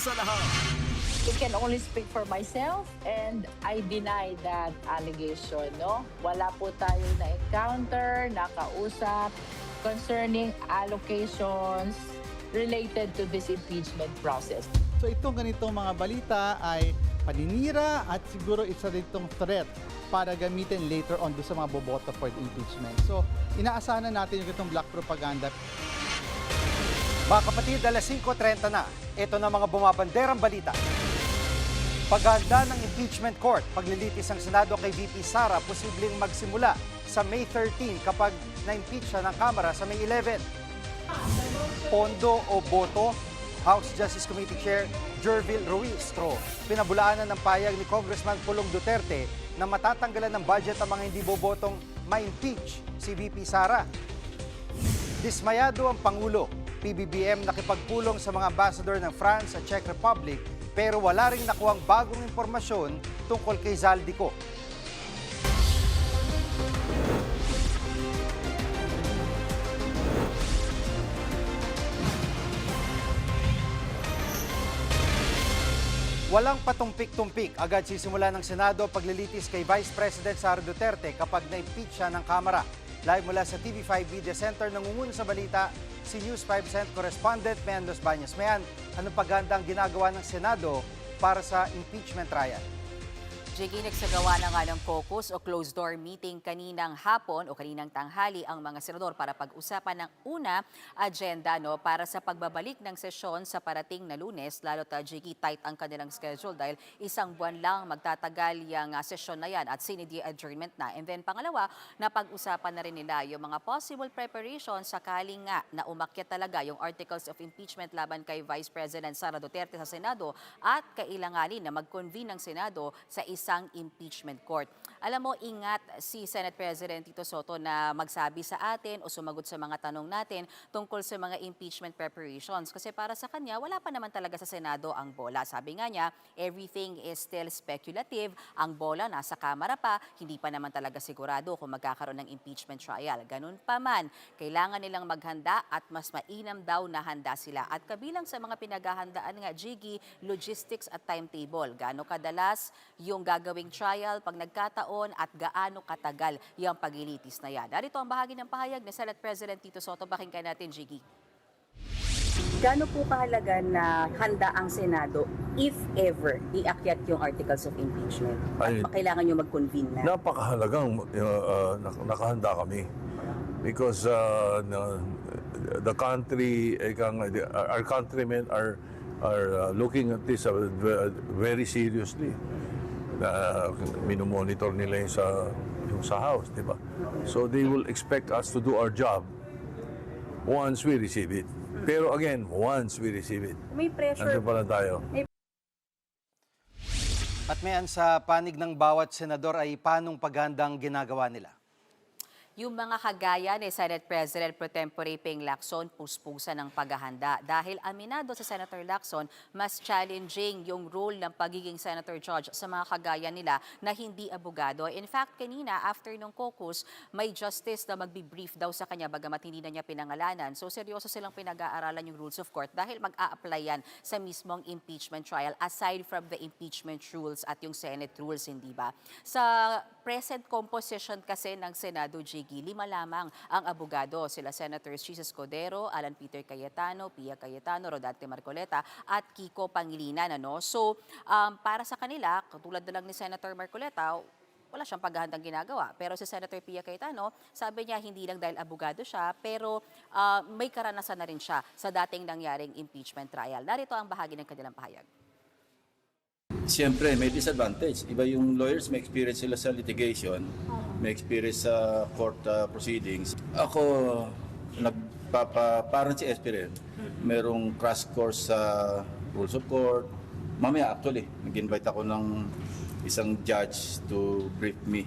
sa lahat. I can only speak for myself and I deny that allegation, no? Wala po tayong na-encounter, nakausap concerning allocations related to this impeachment process. So itong ganitong mga balita ay paninira at siguro isa ditong threat para gamitin later on doon sa mga boboto for the impeachment. So inaasahan na natin yung itong black propaganda. Mga kapatid, alas 5:30 na. Ito na mga bumabanderang balita. Paghahanda ng impeachment court, paglilitis ng Senado kay VP Sara, posibleng magsimula sa May 13 kapag na-impeach siya ng Kamara sa May 11. Pondo o boto, House Justice Committee Chair Jervil Ruiz-Tro. Pinabulaanan ng payag ni Congressman Pulong Duterte na matatanggalan ng budget ang mga hindi bobotong ma-impeach si VP Sara. Dismayado ang Pangulo. PBBM nakipagpulong sa mga ambassador ng France at Czech Republic pero wala ring nakuhang bagong impormasyon tungkol kay Zaldico. Walang patumpik-tumpik. Agad sisimula ng Senado paglilitis kay Vice President Sara Duterte kapag na-impeach siya ng Kamara. Live mula sa TV5 Media Center, nangunguna sa balita si News 5 Cent Correspondent Mean Los Baños. Mean, anong paghahanda ang ginagawa ng Senado para sa impeachment trial? Jiggy, nagsagawa na nga ng caucus o closed-door meeting kaninang hapon o kaninang tanghali ang mga senador para pag-usapan ng una agenda para sa pagbabalik ng sesyon sa parating na Lunes, lalo't Jiggy, tight ang kanilang schedule dahil isang buwan lang magtatagal yung sesyon na yan at sinidi adjournment na. And then pangalawa, napag-usapan na rin nila yung mga possible preparations sakaling nga na umakyat talaga yung articles of impeachment laban kay Vice President Sara Duterte sa Senado at kailanganin na mag-convene ng Senado sa isang impeachment court. Alam mo, ingat si Senate President Tito Soto na magsabi sa atin o sumagot sa mga tanong natin tungkol sa mga impeachment preparations. Kasi para sa kanya, wala pa naman talaga sa Senado ang bola. Sabi nga niya, everything is still speculative. Ang bola nasa Kamara pa, hindi pa naman talaga sigurado kung magkakaroon ng impeachment trial. Ganun pa man, kailangan nilang maghanda at mas mainam daw na handa sila. At kabilang sa mga pinaghahandaan nga, Jiggy, logistics at timetable. Gaano kadalas yung gagawing trial pag nagkataon at gaano katagal yung paglilitis na yan. Narito ang bahagi ng pahayag ni Senate President Tito Soto. Pakinggan natin, Jiggy. Gaano po kahalaga na handa ang Senado if ever iakyat yung articles of impeachment? At kailangan nyo mag-convene na? Napakahalagang nakahanda kami because the country, our countrymen are looking at this very seriously. Minomonitor nila yung sa House, di ba? So they will expect us to do our job once we receive it. Pero again, once we receive it. May pressure. Nandun pala tayo. At Mean, sa panig ng bawat senador ay paanong paghandang ginagawa nila? Yung mga kagaya ni Senate President Pro Tempore Ping Lacson, puspusa ng paghahanda. Dahil aminado sa Senator Lacson, mas challenging yung role ng pagiging Senator Judge sa mga kagaya nila na hindi abogado. In fact, kanina, after nung caucus, may justice na magbi-brief daw sa kanya bagamat hindi na niya pinangalanan. So seryoso silang pinag-aaralan yung rules of court dahil mag-a-apply yan sa mismong impeachment trial aside from the impeachment rules at yung Senate rules, hindi ba? Sa present composition kasi ng Senado, Jiggy, 5 lamang ang abogado. Sila Senators Jesus Codero, Alan Peter Cayetano, Pia Cayetano, Rodante Marcoleta at Kiko Pangilinan. So, para sa kanila, katulad na lang ni Senator Marcoleta, wala siyang paghahandang ginagawa. Pero si Senator Pia Cayetano, sabi niya hindi lang dahil abogado siya, pero may karanasan na rin siya sa dating nangyaring impeachment trial. Narito ang bahagi ng kanilang pahayag. Siyempre, may disadvantage. Iba yung lawyers, may experience sila sa litigation, may experience sa court proceedings. Ako, parang si Esperel, merong crash course sa rules of court. Mamaya, actually, nag-invite ako ng isang judge to brief me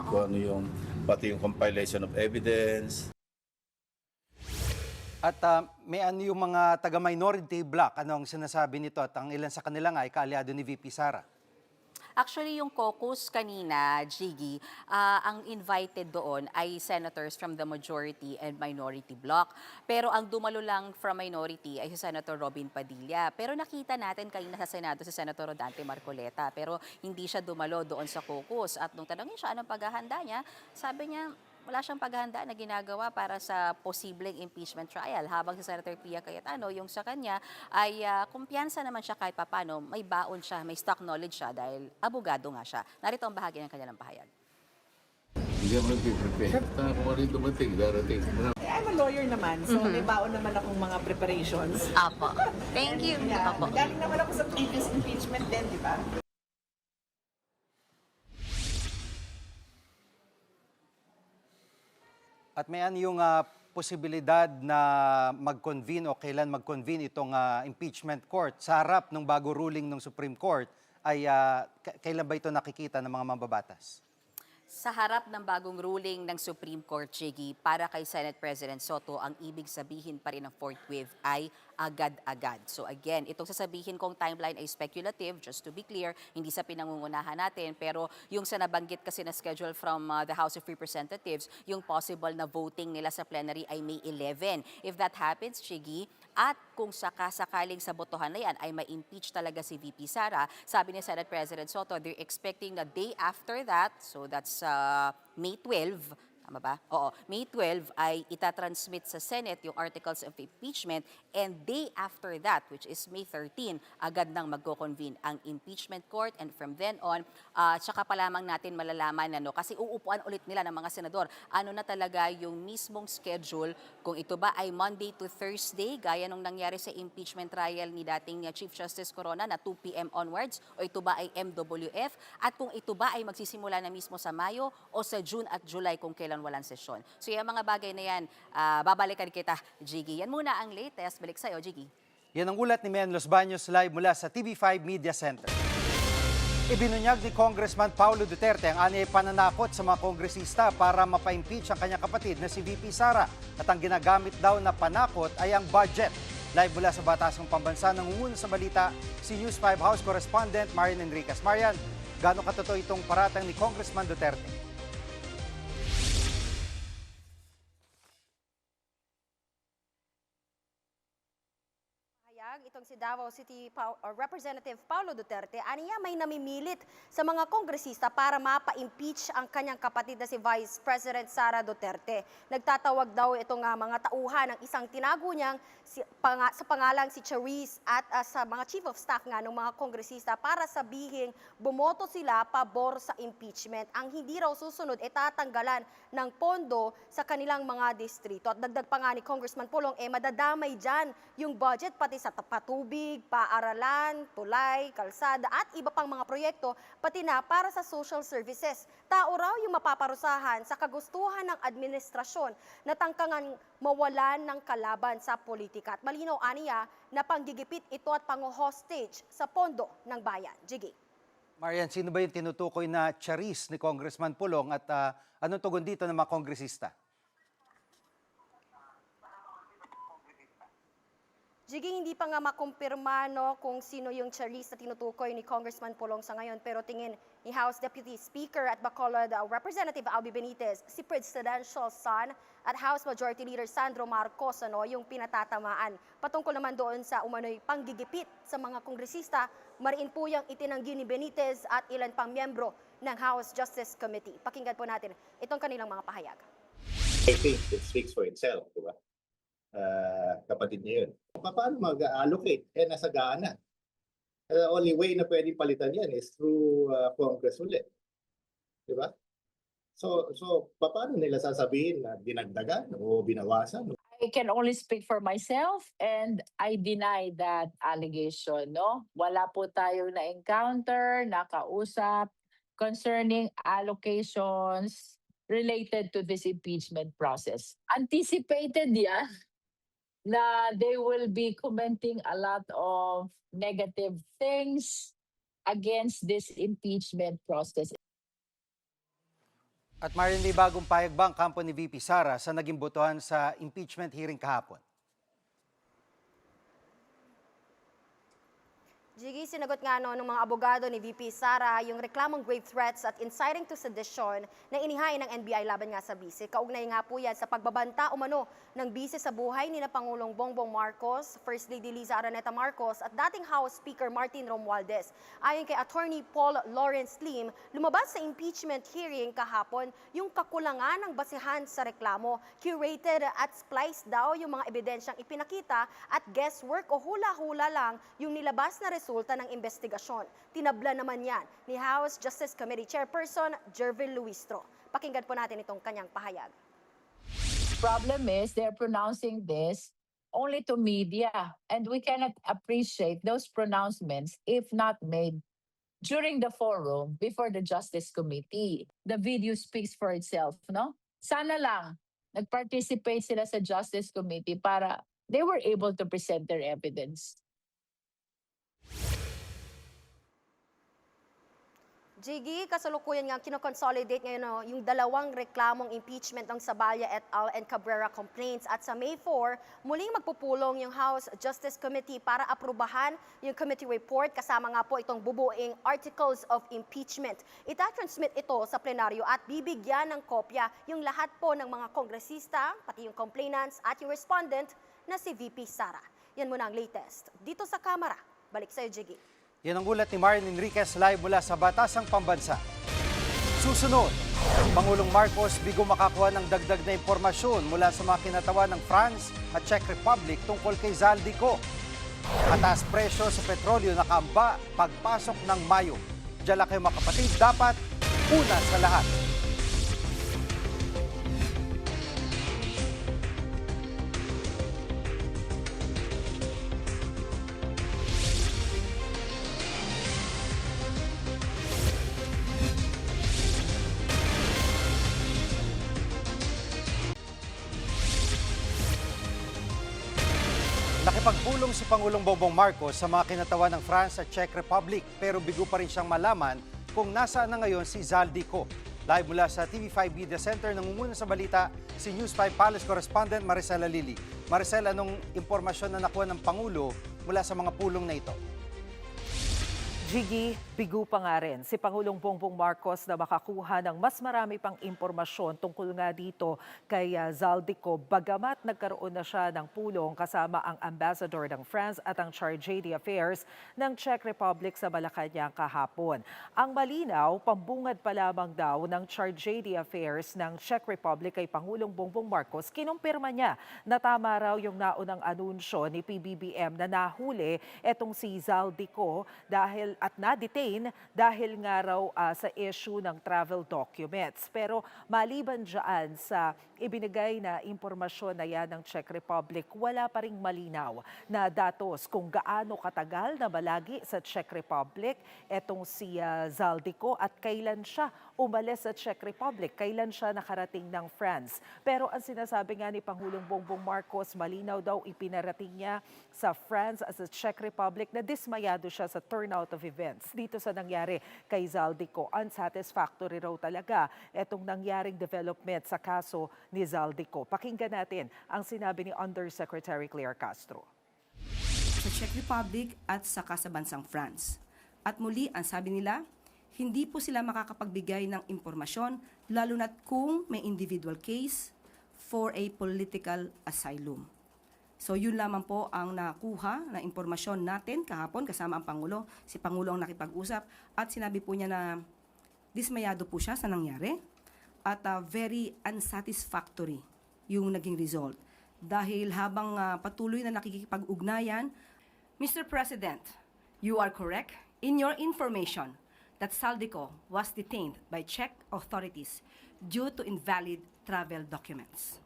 kung ano yung, pati yung compilation of evidence. At may ano yung mga taga-minority bloc, ano ang sinasabi nito at ang ilan sa kanila nga ay kaalyado ni VP Sara? Actually, yung caucus kanina, Jiggy, ang invited doon ay senators from the majority and minority bloc. Pero ang dumalo lang from minority ay si Senator Robin Padilla. Pero nakita natin kanina sa Senado si Senator Rodante Marcoleta. Pero hindi siya dumalo doon sa caucus. At nung tanongin siya anong paghahanda niya, sabi niya, wala siyang paghahanda na ginagawa para sa posibleng impeachment trial. Habang si Senator Pia Cayetano, yung sa kanya ay kumpiyansa naman siya kahit papano, may baon siya, may stock knowledge siya dahil abogado nga siya. Narito ang bahagi ng kanilang pahayag. Hindi ako nag-prepare. Kung ano yung dumating, darating. I'm a lawyer naman, so may baon naman akong mga preparations. Apo. Thank you. Yeah, Apo. galing naman ako sa previous impeachment din, di ba? At may ano yung posibilidad na mag-convene o kailan mag-convene itong impeachment court sa harap ng bago ruling ng Supreme Court ay kailan ba ito nakikita ng mga mambabatas? Sa harap ng bagong ruling ng Supreme Court, Jiggy, para kay Senate President Soto, ang ibig sabihin pa rin ng forthwith ay agad-agad. So again, itong sasabihin kong timeline ay speculative, just to be clear, hindi sa pinangungunahan natin, pero yung sa nabanggit kasi na schedule from the House of Representatives, yung possible na voting nila sa plenary ay May 11. If that happens, Jiggy, at kung sakasakaling sa botohan na yan ay ma-impeach talaga si VP Sara, sabi ni Senate President Soto, they're expecting the day after that, so that's May 12, tama ba? Oo, May 12 ay itatransmit sa Senate yung articles of impeachment and day after that, which is May 13, agad nang magko-convene ang impeachment court and from then on, tsaka pa lamang natin malalaman kasi uupuan ulit nila ng mga senador. Ano na talaga yung mismong schedule, kung ito ba ay Monday to Thursday, gaya nung nangyari sa impeachment trial ni dating Chief Justice Corona na 2 p.m. onwards, o ito ba ay MWF, at kung ito ba ay magsisimula na mismo sa Mayo o sa June at July kung kailan walang sesyon. So yung mga bagay na yan, babalikan kita, Jiggy. Yan muna ang latest. Balik sa'yo, Jiggy. Yan ang ulat ni Men Los Baños live mula sa TV5 Media Center. Ibinunyag ni Congressman Paulo Duterte ang anyay pananakot sa mga kongresista para mapa-impeach ang kanyang kapatid na si VP Sara. At ang ginagamit daw na panakot ay ang budget. Live mula sa Batasang Pambansa, nangunguna sa balita si News 5 House Correspondent Marian Enriquez. Marian, gaano katotoo itong paratang ni Congressman Duterte? Itong si Davao City Representative Paulo Duterte, aniya may namimilit sa mga kongresista para mapa-impeach ang kanyang kapatid na si Vice President Sara Duterte. Nagtatawag daw itong mga tauhan ng isang tinago niyang sa pangalang si Charisse at sa mga Chief of Staff nga ng mga kongresista para sabihing bumoto sila pabor sa impeachment. Ang hindi raw susunod ay tatanggalan ng pondo sa kanilang mga distrito. At dagdag pa nga ni Congressman Pulong, madadamay dyan yung budget pati sa patubig, paaralan, tulay, kalsada at iba pang mga proyekto, pati na para sa social services. Tao raw yung mapaparusahan sa kagustuhan ng administrasyon na tangkangan mawalan ng kalaban sa politika. At malinaw aniya na panggigipit ito at pang-hostage sa pondo ng bayan. Jiggy. Marian, sino ba yung tinutukoy na Charisse ni Congressman Pulong at anong tugon dito ng mga kongresista? Jiggy, hindi pa nga makumpirma kung sino yung Charisse na tinutukoy ni Congressman Pulong sa ngayon, pero tingin ni House Deputy Speaker at Bacolod Representative Albi Benitez, si presidential son at House Majority Leader Sandro Marcos yung pinatatamaan. Patungkol naman doon sa umano'y panggigipit sa mga kongresista, mariin po yung itinanggi ni Benitez at ilan pang miyembro ng House Justice Committee. Pakinggan po natin itong kanilang mga pahayag. I think it speaks for itself, di ba? Kapatid niya yun. Paano mag-allocate? Nasagaan na. The only way na pwedeng palitan yan is through Congress ulit. Di ba? So paano nila sasabihin na dinagdagan o binawasan? I can only speak for myself and I deny that allegation, no? Wala po tayo na-encounter, nakausap concerning allocations related to this impeachment process. Anticipated yan na they will be commenting a lot of negative things against this impeachment process. At Marian, may bagong payag ba ang kampo ni VP Sara sa naging botohan sa impeachment hearing kahapon? Jiggy, sinagot nga ng mga abogado ni VP Sara yung reklamong grave threats at inciting to sedition na inihain ng NBI laban nga sa bise. Kaugnay nga po yan sa pagbabanta umano ng bise sa buhay ni na Pangulong Bongbong Marcos, First Lady Liza Araneta Marcos at dating House Speaker Martin Romualdez. Ayon kay Attorney Paul Lawrence Lim, lumabas sa impeachment hearing kahapon yung kakulangan ng basehan sa reklamo. Curated at spliced daw yung mga ebidensyang ipinakita at guesswork o hula-hula lang yung nilabas na resulta ng investigasyon. Tinabla naman yan ni House Justice Committee Chairperson Jervil Luistro. Pakinggan po natin itong kanyang pahayag. Problem is they're pronouncing this only to media, and we cannot appreciate those pronouncements if not made during the forum before the Justice Committee. The video speaks for itself, no? Sana lang nag-participate sila sa Justice Committee para they were able to present their evidence. Jiggy, kasalukuyan nga kinoconsolidate ngayon yung dalawang reklamong impeachment ng Sabaya et al. And Cabrera complaints at sa May 4, muling magpupulong yung House Justice Committee para aprubahan yung committee report kasama nga po itong bubuing articles of impeachment. Ita-transmit ito sa plenaryo at bibigyan ng kopya yung lahat po ng mga kongresista, pati yung complainants at yung respondent na si VP Sara. Yan muna ang latest. Dito sa Kamara, balik sa'yo, Jiggy. Yan ang ulat ni Marin Enriquez live mula sa Batasang Pambansa. Susunod, Pangulong Marcos bigo makakuha ng dagdag na impormasyon mula sa mga kinatawan ng France at Czech Republic tungkol kay Zaldico. Mataas presyo sa petrolyo nakaamba pagpasok ng Mayo. Diyan lang kayo mga kapatid, dapat una sa lahat. Nakipagpulong si Pangulong Bongbong Marcos sa mga kinatawan ng France at Czech Republic pero bigo pa rin siyang malaman kung nasaan na ngayon si Zaldico. Live mula sa TV5 Media Center, nangunguna sa balita si News 5 Palace Correspondent Maricela Lili. Maricela, anong impormasyon na nakuha ng Pangulo mula sa mga pulong na ito? Jiggy, bigo pa nga rin si Pangulong Bongbong Marcos na makakuha ng mas marami pang impormasyon tungkol nga dito kay Zaldico. Bagamat nagkaroon na siya ng pulong kasama ang Ambassador ng France at ang Chargé d'Affaires ng Czech Republic sa Malacanang kahapon. Ang malinaw, pambungad pa lamang daw ng Chargé d'Affaires ng Czech Republic kay Pangulong Bongbong Marcos. Kinumpirma niya na tama raw yung naunang anunsyo ni PBBM na nahuli etong si Zaldico at na-detain dahil nga raw sa issue ng travel documents. Pero maliban dyan sa ibinigay na impormasyon na yan ng Czech Republic, wala pa ring malinaw na datos kung gaano katagal na malagi sa Czech Republic etong si Zaldico at kailan siya umalis sa Czech Republic, kailan siya nakarating ng France. Pero ang sinasabi nga ni Pangulong Bongbong Marcos, malinaw daw ipinarating niya sa France at sa Czech Republic na dismayado siya sa turnout of events dito sa nangyari kay Zaldico. Unsatisfactory raw talaga etong nangyaring development sa kaso ni Zaldico. Pakinggan natin ang sinabi ni Undersecretary Claire Castro. Sa Czech Republic at saka sa bansang France. At muli, ang sabi nila, hindi po sila makakapagbigay ng impormasyon lalo na't kung may individual case for a political asylum. So yun lamang po ang nakuha na impormasyon natin kahapon kasama ang Pangulo. Si Pangulo ang nakipag-usap at sinabi po niya na dismayado po siya sa nangyari at very unsatisfactory yung naging result. Dahil habang patuloy na nakikipag-ugnayan, Mr. President, you are correct in your information that Zaldico was detained by Czech authorities due to invalid travel documents.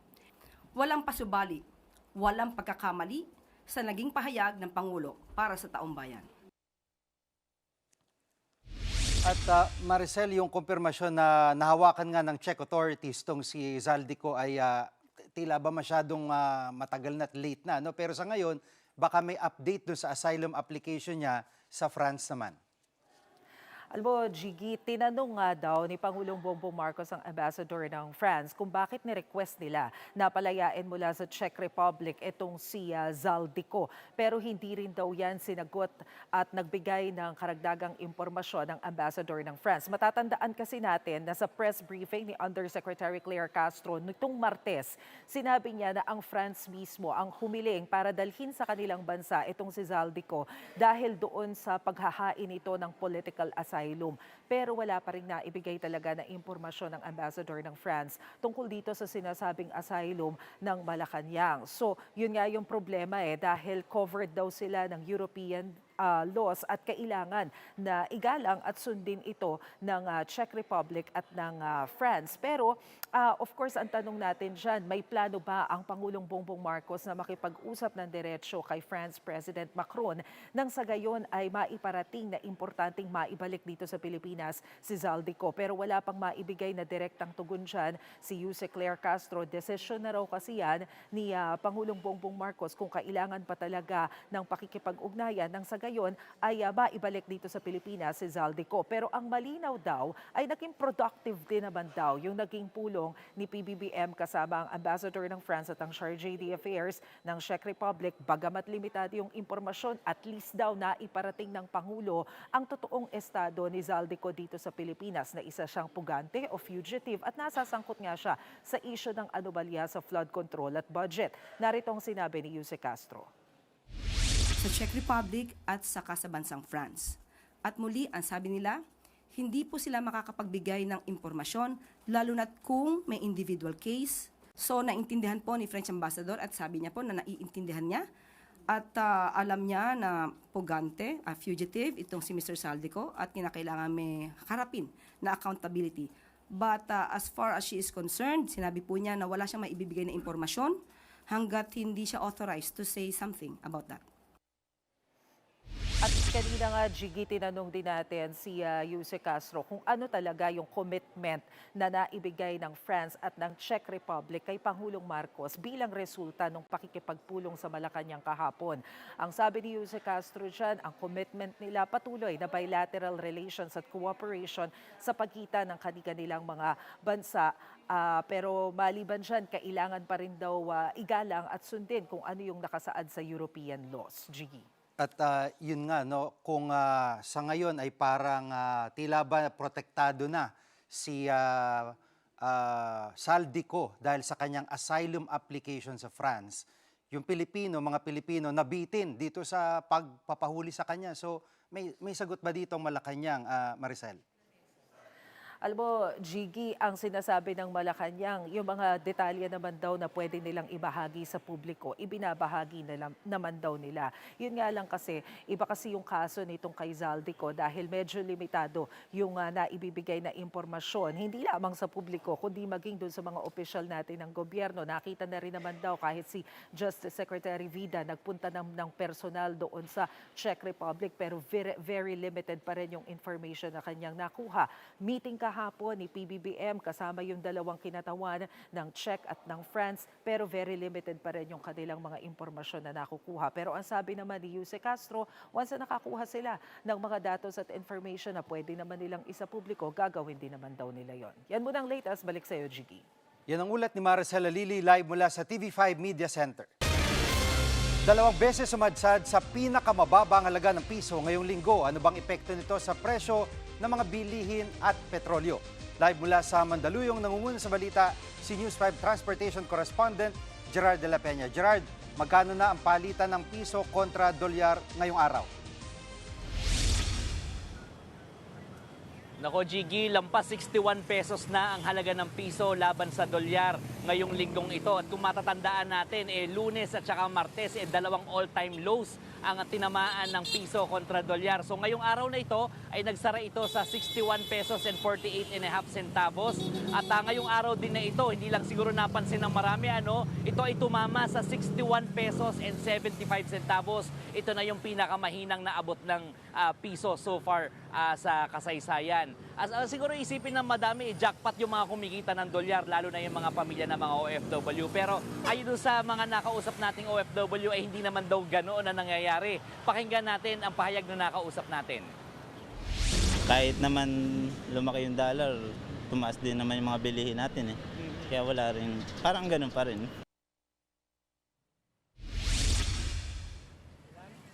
Walang pasubali, walang pagkakamali sa naging pahayag ng Pangulo para sa taong bayan. At Maricel, yung kumpirmasyon na nahawakan nga ng Czech authorities tong si Zaldico ay tila ba masyadong matagal na at late na. No? Pero sa ngayon, baka may update doon sa asylum application niya sa France naman. Alam mo, Jiggy, tinanong nga daw ni Pangulong Bongbong Marcos ang ambassador ng France kung bakit ni-request nila na palayain mula sa Czech Republic itong si Zaldico. Pero hindi rin daw yan sinagot at nagbigay ng karagdagang impormasyon ng ambassador ng France. Matatandaan kasi natin na sa press briefing ni Undersecretary Claire Castro nitong Martes, sinabi niya na ang France mismo ang humiling para dalhin sa kanilang bansa itong si Zaldico dahil doon sa paghahain ito ng political asylum. Pero wala pa rin naibigay talaga na impormasyon ng ambassador ng France tungkol dito sa sinasabing asylum ng Malacanang. So, yun nga yung problema dahil covered daw sila ng European laws at kailangan na igalang at sundin ito ng Czech Republic at ng France. Pero of course, ang tanong natin dyan, may plano ba ang Pangulong Bongbong Marcos na makipag-usap ng diretsyo kay France President Macron nang sa gayon ay maiparating na importanteng maibalik dito sa Pilipinas si Zaldico. Pero wala pang maibigay na direktang tugon dyan si Yuse Claire Castro. Desisyon na raw kasi yan ni Pangulong Bongbong Marcos kung kailangan pa talaga ng pakikipag-ugnayan nang sa gayon ay maibalik dito sa Pilipinas si Zaldico. Pero ang malinaw daw ay naging productive din naman daw yung naging pulong ni PBBM kasama ang ambassador ng France at ang Chargé d'Affaires ng Czech Republic. Bagamat limitado yung impormasyon, at least daw na iparating ng Pangulo ang totoong estado ni Zaldico dito sa Pilipinas na isa siyang pugante o fugitive at nasasangkot nga siya sa issue ng anomalya sa flood control at budget. Narito ang sinabi ni Yuse Castro. Sa Czech Republic at saka sa bansang France. At muli, ang sabi nila, hindi po sila makakapagbigay ng impormasyon, lalo na't kung may individual case. So, naintindihan po ni French Ambassador at sabi niya po na naiintindihan niya. At alam niya na pugante, fugitive, itong si Mr. Zaldico at kinakailangan may harapin na accountability. But as far as she is concerned, sinabi po niya na wala siyang maibibigay na impormasyon hanggat hindi siya authorized to say something about that. At kanina nga, Jiggy, tinanong din natin si Yuse Castro kung ano talaga yung commitment na naibigay ng France at ng Czech Republic kay Pangulong Marcos bilang resulta ng pakikipagpulong sa Malacanang kahapon. Ang sabi ni Yuse Castro dyan, ang commitment nila patuloy na bilateral relations at cooperation sa pagitan ng kanilang mga bansa. Pero maliban dyan, kailangan pa rin daw igalang at sundin kung ano yung nakasaad sa European laws. Jiggy. At yun nga, no, kung sa ngayon ay parang tila ba protektado na si Zaldico dahil sa kanyang asylum application sa France, yung mga Pilipino nabitin dito sa pagpapahuli sa kanya. So may sagot ba dito ang Malacanang, Maricel? Alam mo, Jiggy, ang sinasabi ng Malacanang, yung mga detalye naman daw na pwede nilang ibahagi sa publiko, ibinabahagi naman daw nila. Yun nga lang kasi, iba kasi yung kaso nitong kay Zaldico dahil medyo limitado yung naibibigay na impormasyon. Hindi lamang sa publiko, kundi maging doon sa mga opisyal natin ng gobyerno. Nakita na rin naman daw kahit si Justice Secretary Vida nagpunta ng personal doon sa Czech Republic pero very limited pa rin yung information na kanyang nakuha. Meeting kahapon ni PBBM kasama yung dalawang kinatawan ng Czech at ng France pero very limited pa rin yung kanilang mga impormasyon na nakukuha. Pero ang sabi naman ni Yuse Castro, once na nakakuha sila ng mga datos at information na pwede naman nilang isa publiko, gagawin din naman daw nila yon. Yan muna ang latest. Balik sa iyo, Jiggy. Yan ang ulat ni Maricel Lili live mula sa TV5 Media Center. 2 beses sumadsad sa pinakamababang halaga ng piso ngayong linggo. Ano bang epekto nito sa presyo ng mga bilihin at petrolyo? Live mula sa Mandaluyong, nangunguna sa balita si News 5 Transportation Correspondent Gerard de la Peña. Gerard, magkano na ang palitan ng piso kontra dolyar ngayong araw? Nako, Jiggy, lampas 61 pesos na ang halaga ng piso laban sa dolyar ngayong linggong ito. At kung matatandaan natin, Lunes at saka Martes, dalawang all-time lows ang tinamaan ng piso kontra dolyar. So ngayong araw na ito ay nagsara ito sa 61 pesos and 48 and a half centavos. At ngayong araw din na ito, hindi lang siguro napansin ng marami, ito ay tumama sa 61 pesos and 75 centavos. Ito na yung pinakamahinang naabot ng piso so far sa kasaysayan. Siguro isipin ng madami, jackpot yung mga kumikita ng dolyar, lalo na yung mga pamilya ng mga OFW. Pero ayon sa mga nakausap nating OFW ay hindi naman daw ganoon na nangyayari. Pakinggan natin ang pahayag na nakausap natin. kahit naman lumaki yung dollar, tumaas din naman yung mga bilihin natin eh. Kaya wala rin, parang ganun pa rin.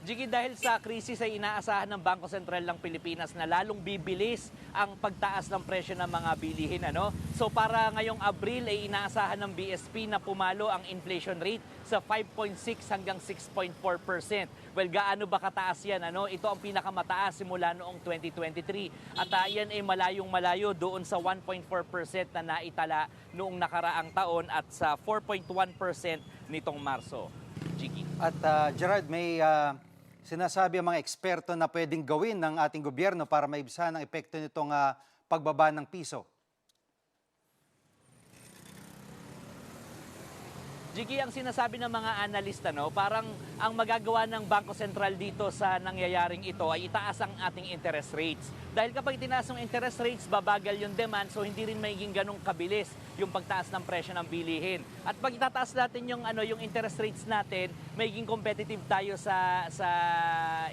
Jiggy, dahil sa krisis ay inaasahan ng Bangko Sentral ng Pilipinas na lalong bibilis ang pagtaas ng presyo ng mga bilihin. So para ngayong Abril ay inaasahan ng BSP na pumalo ang inflation rate sa 5.6 hanggang 6.4%. Well, gaano ba kataas yan? Ito ang pinakamataas simula noong 2023. At yan ay malayong-malayo doon sa 1.4% na naitala noong nakaraang taon at sa 4.1% nitong Marso. Jiggy. At Gerard, may sinasabi ang mga eksperto na pwedeng gawin ng ating gobyerno para maibsan ang epekto nitong pagbaba ng piso. Jiggy, ang sinasabi ng mga analista, parang ang magagawa ng Bangko Sentral dito sa nangyayaring ito ay itaas ang ating interest rates. Dahil kapag tinaas ang interest rates, babagal yung demand, so hindi rin magiging ganong kabilis yung pagtaas ng presyo ng bilihin. At pag itataas natin yung interest rates natin, magiging competitive tayo sa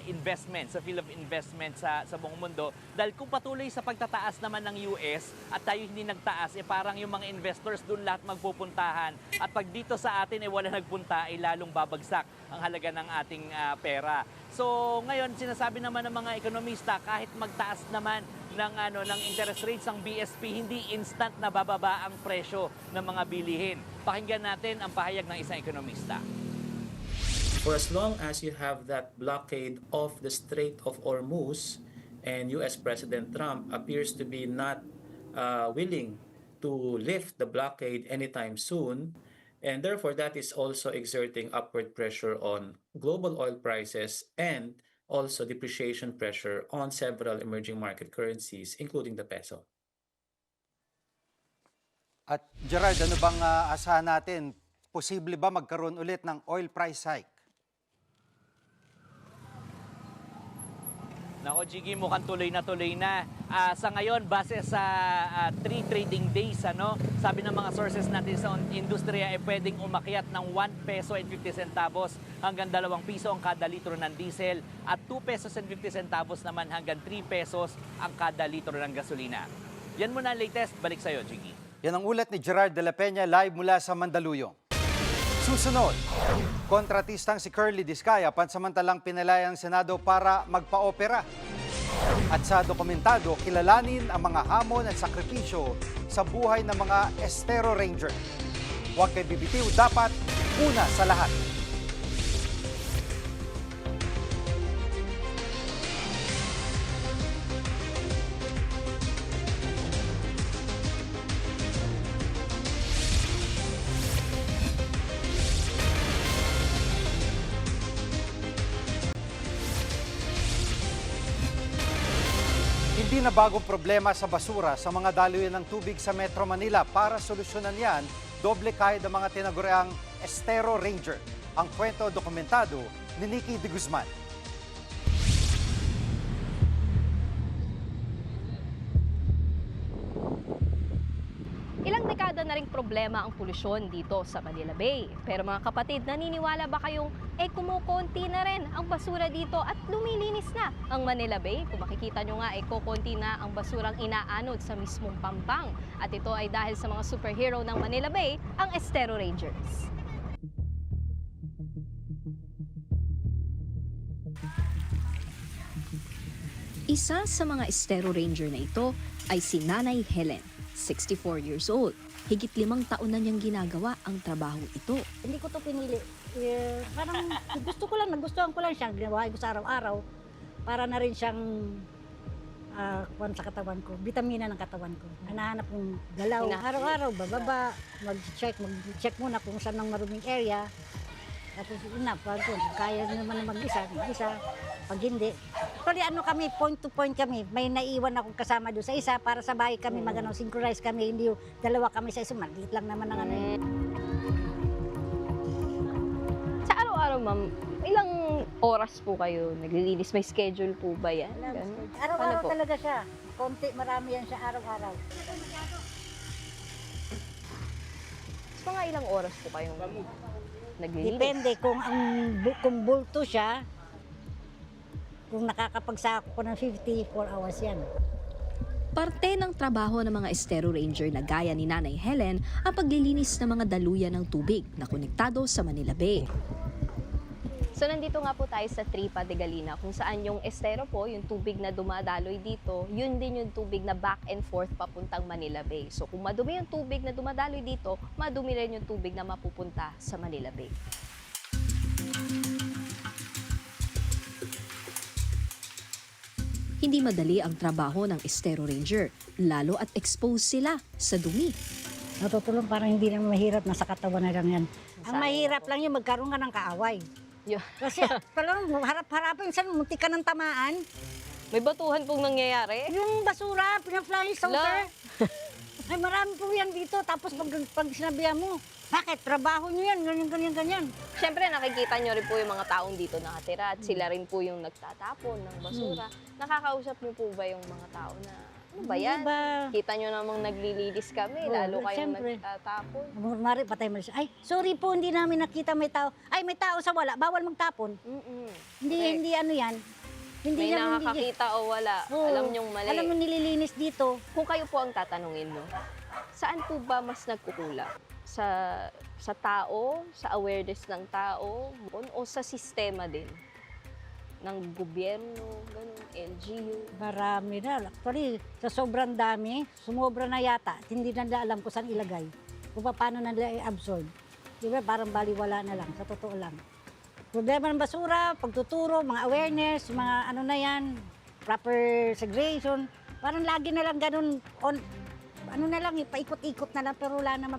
investment, sa field of investment sa buong mundo. Dahil kung patuloy sa pagtataas naman ng US at tayo hindi nagtaas, parang yung mga investors doon lahat magpupuntahan. At pag dito sa atin wala nagpunta, lalong babagsak ang halaga ng ating pera. So ngayon, sinasabi naman ng mga ekonomista, kahit magtaas naman ng interest rates ang BSP, hindi instant na bababa ang presyo ng mga bilihin. Pakinggan natin ang pahayag ng isang ekonomista. For as long as you have that blockade of the Strait of Hormuz and US President Trump appears to be not willing to lift the blockade anytime soon, and therefore that is also exerting upward pressure on global oil prices and also depreciation pressure on several emerging market currencies, including the peso. At Gerard, ano bang asahan natin? Posible ba magkaroon ulit ng oil price hike? Nako, Jiggy, mukhang tuloy na. Sa ngayon, base sa 3 trading days, sabi ng mga sources natin sa industriya ay pwedeng umakyat ng 1 peso and 50 centavos hanggang 2 piso ang kada litro ng diesel at 2 pesos and 50 centavos naman hanggang 3 pesos ang kada litro ng gasolina. Yan muna ang latest. Balik sa'yo, Jiggy. Yan ang ulat ni Gerard de la Peña live mula sa Mandaluyong. Susunod, kontratistang si Curly Discaya pansamantalang pinalaya ng Senado para magpa-opera. At sa dokumentado, kilalanin ang mga hamon at sakripisyo sa buhay ng mga Estero Ranger. Huwag kayo bibitiw, dapat una sa lahat. Hindi na bagong problema sa basura sa mga daluyan ng tubig sa Metro Manila. Para solusyonan yan, doble kahit ang mga tinaguriang Estero Ranger. Ang kwento dokumentado ni Nikki De Guzman. Ilang dekada na ring problema ang polusyon dito sa Manila Bay. Pero mga kapatid, naniniwala ba kayong kumukonti na rin ang basura dito at lumilinis na ang Manila Bay? Kung makikita nyo nga, kukonti na ang basurang inaanod sa mismong Pampang. At ito ay dahil sa mga superhero ng Manila Bay, ang Estero Rangers. Isa sa mga Estero Ranger na ito ay si Nanay Helen, 64 years old. Higit 5 taon na niyang ginagawa ang trabaho ito. Hindi ko to pinili. Parang nagustuhan ko lang siya. Ginawa ko sa araw-araw para na rin siyang sa katawan ko, bitamina ng katawan ko. Hanahanap kong galaw. Araw-araw, bababa, mag-check muna kung saan ang maruming area. Tapos pag kaya naman na mag-isa. Pag hindi. Actually, kami, point to point kami. May naiwan akong kasama doon sa isa para sabay kami synchronize kami. Hindi dalawa kami sa isa. Maliit lang naman ang Sa araw-araw, ma'am, ilang oras po kayo naglilinis? May schedule po ba yan? Araw-araw talaga siya. Konti, marami yan siya araw-araw. Mga ilang oras po kayong naglilinis? Depende kung bulto siya. Kung nakakapagsako ko ng 54 hours yan. Parte ng trabaho ng mga estero ranger na gaya ni Nanay Helen ang paglilinis ng mga daluyan ng tubig na konektado sa Manila Bay. So nandito nga po tayo sa Tripa de Galina kung saan yung estero po, yung tubig na dumadaloy dito, yun din yung tubig na back and forth papuntang Manila Bay. So kung madumi yung tubig na dumadaloy dito, madumi rin yung tubig na mapupunta sa Manila Bay. Hindi madali ang trabaho ng estero ranger, lalo at exposed sila sa dumi. Natutulong parang hindi na mahirap, nasa katawan na lang yan. Ang mahirap lang yung magkaroon ka ng kaaway. Kasi talagang harap-harapin, saan muntik ka ng tamaan. May batuhan pong nangyayari? Yung basura, pina-fly saucer. Ay, marami po yan dito. Tapos pag sinabihan mo, bakit? Trabaho nyo yan, ganyan. Siyempre, nakikita nyo rin po yung mga taong dito nakatira at sila rin po yung nagtatapon ng basura. Nakakausap nyo po ba yung mga tao na, ano ba yan? Kita nyo namang naglilinis kami, lalo kayong nagtatapon. Mari, patay mo siya. Ay, sorry po, hindi namin nakita may tao. Ay, may tao sa wala, bawal magtapon. Hindi ano yan. Hindi may nakakakita o wala. Alam nyong mali. Alam mo, nililinis dito. Kung kayo po ang tatanungin, no? Saan po ba mas nagkukulang? Sa tao, sa awareness ng tao, o sa sistema din? Ng gobyerno, ganun, LGU? Marami na. Actually, sa sobrang dami, sumobra na yata. Hindi na alam kung saan ilagay. Kung paano na nila i-absorb. Diba, parang baliwala na lang, sa totoo lang. Problema ng basura, pagtuturo, mga awareness, mga ano na yan, proper segregation. Parang lagi na lang ganun, ano na lang, paikot-ikot na lang, pero wala naman,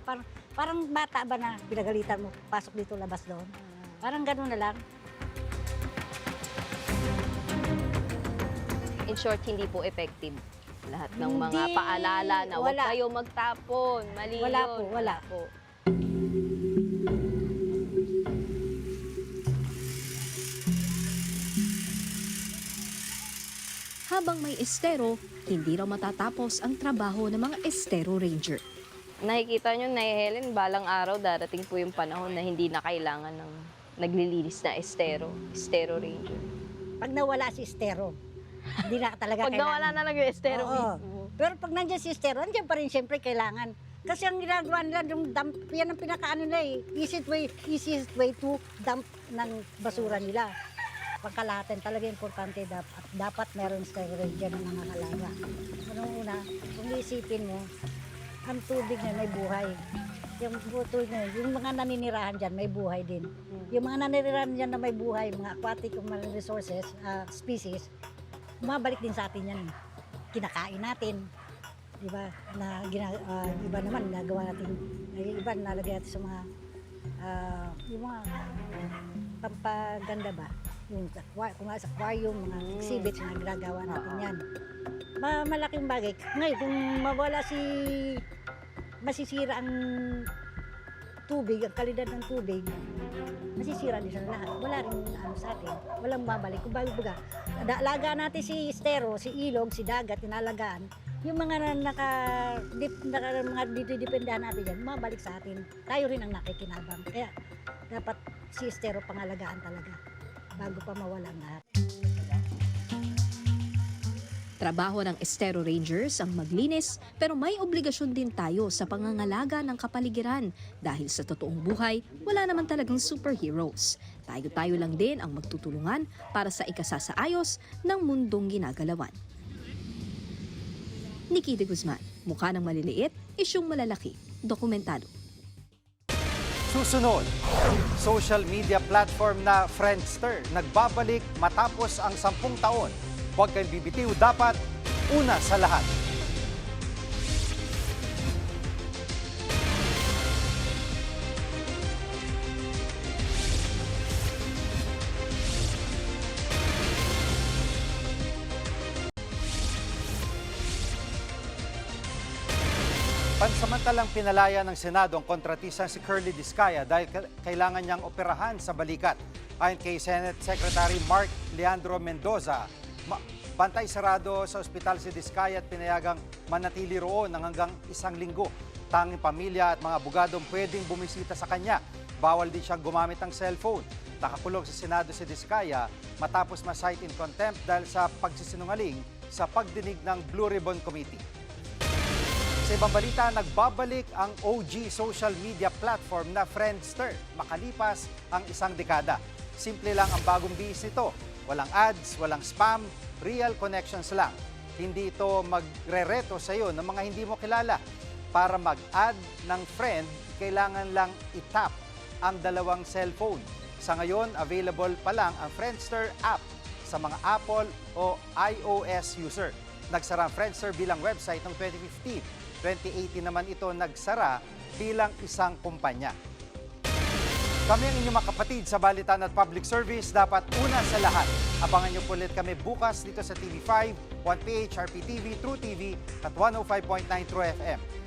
parang bata ba na pinagalitan mo, pasok dito, labas doon. Parang ganun na lang. In short, hindi po effective lahat ng mga paalala na huwag kayo magtapon. Mali wala yun. Po, wala po. Habang may estero, hindi raw matatapos ang trabaho ng mga estero ranger. Nakikita nyo, Nay Helen, balang araw darating po yung panahon na hindi na kailangan ng naglilinis na estero ranger. Pag nawala si estero, hindi na talaga Pag kailangan. nawala na lang yung estero. Pero pag nandiyan si estero, nandiyan pa rin siyempre kailangan. Kasi ang ginagawa nila, yung dump, yan ang pinakaano nila eh. Easiest way to dump ng basura nila. Pagkalahatan talaga importante dapat meron estero ranger ng mga kalaga. Una, kung iisipin mo, ang tubig na may buhay. Yung mga naninirahan dyan, may buhay din. Yung mga naninirahan dyan na may buhay, mga aquatic resources, species, mabalik din sa atin yan. Kinakain natin. Diba? Iba naman, nagawa natin, iba nalagay natin sa mga, yung mga pampaganda ba? Yung kung sa aquarium, mga exhibits na ginagawa natin yan. Malaking bagay. Ngayon, kung masisira ang tubig, ang kalidad ng tubig, masisira din sa lahat. Wala rin sa atin. Walang babalik. Kung baga, alagaan natin si estero, si ilog, si dagat, tinalagaan. Yung mga mga didependahan natin yan, mabalik sa atin. Tayo rin ang nakikinabang. Kaya dapat si estero pangalagaan talaga bago pa mawala ang lahat. Trabaho ng estero rangers ang maglinis, pero may obligasyon din tayo sa pangangalaga ng kapaligiran dahil sa totoong buhay, wala naman talagang superheroes. Tayo-tayo lang din ang magtutulungan para sa ikasasaayos ng mundong ginagalawan. Nikki de Guzman, mukha ng maliliit, isyung malalaki, dokumentado. Susunod, social media platform na Friendster nagbabalik matapos ang 10 taon. Huwag kayong bibitiw, dapat una sa lahat. Pansamantalang pinalaya ng Senado ang kontratisang si Curly Discaya dahil kailangan niyang operahan sa balikat. Ayon kay Senate Secretary Mark Leandro Mendoza, bantay sarado sa ospital si Discaya at pinayagang manatili roon ng hanggang 1 linggo. Tanging pamilya at mga abogadong pwedeng bumisita sa kanya. Bawal din siyang gumamit ng cellphone. Nakakulong sa Senado si Discaya matapos ma-cite in contempt dahil sa pagsisinungaling sa pagdinig ng Blue Ribbon Committee. Sa ibang balita, nagbabalik ang OG social media platform na Friendster makalipas ang isang dekada. Simple lang ang bagong bihis nito. Walang ads, walang spam, real connections lang. Hindi ito magre-reto sa iyo ng mga hindi mo kilala. Para mag-add ng friend, kailangan lang itap ang dalawang cellphone. Sa ngayon, available pa lang ang Friendster app sa mga Apple o iOS user. Nagsara ang Friendster bilang website noong 2015. 2018 naman ito nagsara bilang isang kumpanya. Kami ang inyong mga kapatid sa Balitaan at Public Service. Dapat una sa lahat, abangan niyo po ulit kami bukas dito sa TV5, 1PH, RPTV, True TV at 105.9 True FM.